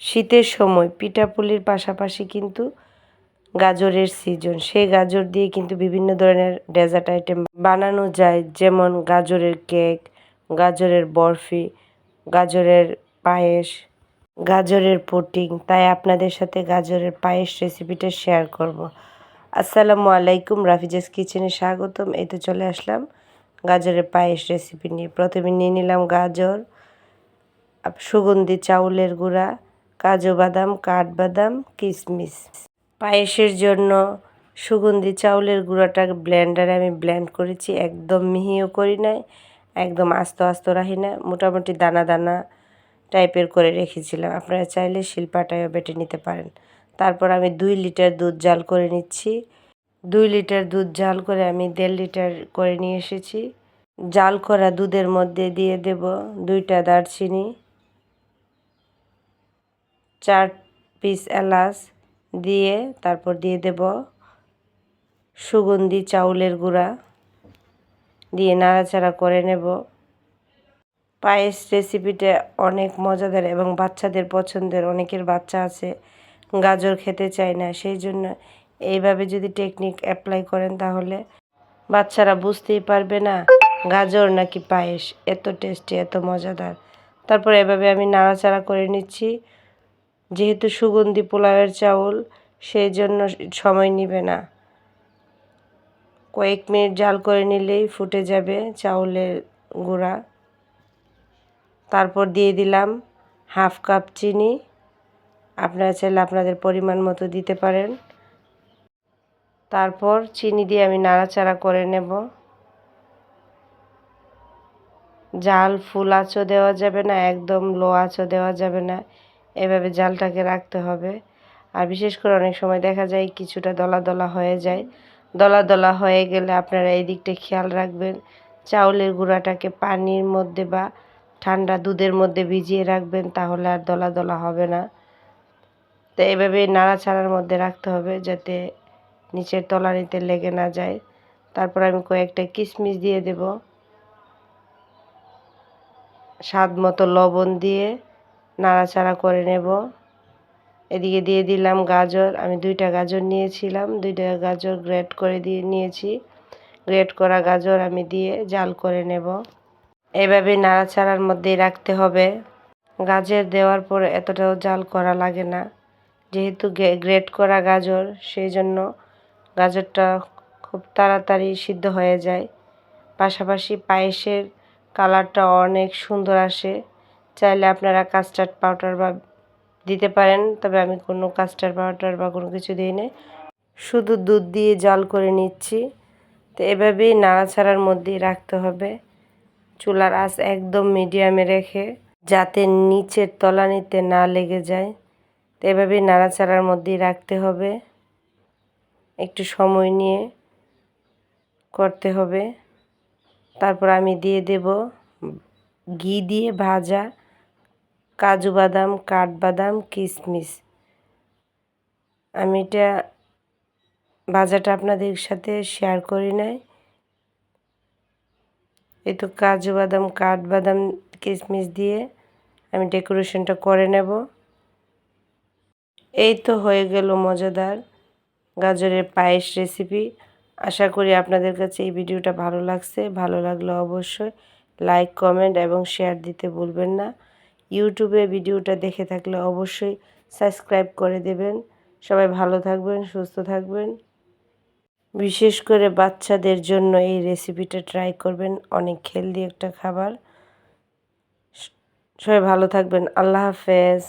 শীতের সময় পিঠাপুলির পাশাপাশি কিন্তু গাজরের সিজন। সেই গাজর দিয়ে কিন্তু বিভিন্ন ধরনের ডেজার্ট আইটেম বানানো যায়, যেমন গাজরের কেক, গাজরের বরফি, গাজরের পায়েস, গাজরের পুডিং। তাই আপনাদের সাথে গাজরের পায়েস রেসিপিটা শেয়ার করব। আসসালামু আলাইকুম, রাফিজাস কিচেনে স্বাগতম। এই তো চলে আসলাম গাজরের পায়েস রেসিপি নিয়ে। প্রথমে নিয়ে নিলাম গাজর, সুগন্ধি চাউলের গুঁড়া, কাজু বাদাম, কাঠবাদাম, কিশমিশ। পায়েসের জন্য সুগন্ধি চাউলের গুঁড়াটা ব্লেন্ডারে আমি ব্লেন্ড করেছি, একদম মিহিও করি নাই, একদম আস্ত আস্ত রাখি না, মোটামুটি দানা দানা টাইপের করে রেখেছিলাম। আপনারা চাইলে শিলপাটায়ও বেটে নিতে পারেন। তারপর আমি 2 লিটার দুধ জাল করে নিচ্ছি। 2 লিটার দুধ জাল করে আমি 1.5 লিটার করে নিয়ে এসেছি। জাল করা দুধের মধ্যে দিয়ে দেব 2টা দারচিনি, 4 পিস এলাচ দিয়ে তারপর দিয়ে দেব সুগন্ধি চাউলের গুঁড়া, দিয়ে নাড়াচাড়া করে নেব। পায়েস রেসিপিটা অনেক মজাদার এবং বাচ্চাদের পছন্দের। অনেকের বাচ্চা আছে গাজর খেতে চায় না, সেই জন্য এইভাবে যদি টেকনিক অ্যাপ্লাই করেন তাহলে বাচ্চারা বুঝতেই পারবে না গাজর নাকি পায়েস। এত টেস্টি, এত মজাদার। তারপর এভাবে আমি নাড়াচাড়া করে নিচ্ছি। যেহেতু সুগন্ধি পোলাওয়ের চাউল, সেই জন্য সময় নেবে না, কয়েক মিনিট জাল করে নিলেই ফুটে যাবে চাউলের গুঁড়া। তারপর দিয়ে দিলাম 1/2 কাপ চিনি। আপনারা চাইলে আপনাদের পরিমাণ মতো দিতে পারেন। তারপর চিনি দিয়ে আমি নাড়াচাড়া করে নেব। জাল ফুল আঁচও দেওয়া যাবে না, একদম লো আঁচও দেওয়া যাবে না, এভাবে জালটাকে রাখতে হবে। আর বিশেষ করে অনেক সময় দেখা যায় কিছুটা দলা দলা হয়ে যায়। দলা দলা হয়ে গেলে আপনারা এই দিকটা খেয়াল রাখবেন, চাউলের গুঁড়াটাকে পানির মধ্যে বা ঠান্ডা দুধের মধ্যে ভিজিয়ে রাখবেন, তাহলে আর দলা দলা হবে না। তো এভাবে নাড়াচাড়ার মধ্যে রাখতে হবে যাতে নিচের তলানিতে লেগে না যায়। তারপর আমি কয়েকটা কিশমিশ দিয়ে দেব, স্বাদ মতো লবণ দিয়ে নাড়াচাড়া করে নেব। এদিকে দিয়ে দিলাম গাজর। আমি 2টা গাজর নিয়েছিলাম, 2টা গাজর গ্রেট করে দিয়ে নিয়েছি। গ্রেট করা গাজর আমি দিয়ে জাল করে নেব। এভাবে নাড়াচাড়ার মধ্যেই রাখতে হবে। গাজর দেওয়ার পর এতটাও জাল করা লাগে না, যেহেতু গ্রেট করা গাজর, সেই জন্য গাজরটা খুব তাড়াতাড়ি সিদ্ধ হয়ে যায়। পাশাপাশি পায়েসের কালারটা অনেক সুন্দর আসে। চাইলে আপনারা কাস্টার্ড পাউডার বা দিতে পারেন, তবে আমি কোনো কাস্টার্ড পাউডার বা কোনো কিছু দিই না, শুধু দুধ দিয়ে জাল করে নিচ্ছি। তো এভাবেই নাড়াচাড়ার মধ্যেই রাখতে হবে। চুলার আঁচ একদম মিডিয়ামে রেখে, যাতে নিচের তলানিতে না লেগে যায়। তো এভাবেই নাড়াচাড়ার মধ্যেই রাখতে হবে, একটু সময় নিয়ে করতে হবে। তারপর আমি দিয়ে দেব ঘি দিয়ে ভাজা কাজু বাদাম, কাঠবাদাম, কিশমিশ। আমি এটা ভাজাটা আপনাদের সাথে শেয়ার করি নাই। এই তো কাজু বাদাম, কাঠবাদাম, কিশমিশ দিয়ে আমি ডেকোরেশনটা করে নেব। এই তো হয়ে গেল মজাদার গাজরের পায়েস রেসিপি। আশা করি আপনাদের কাছে এই ভিডিওটা ভালো লাগছে। ভালো লাগলে অবশ্যই লাইক, কমেন্ট এবং শেয়ার দিতে ভুলবেন না। ইউটিউবে ভিডিওটা দেখে থাকলে অবশ্যই সাবস্ক্রাইব করে দেবেন। সবাই ভালো থাকবেন, সুস্থ থাকবেন। বিশেষ করে বাচ্চাদের জন্য এই রেসিপিটা ট্রাই করবেন, অনেক হেলদি একটা খাবার। সবাই ভালো থাকবেন। আল্লাহ হাফেজ।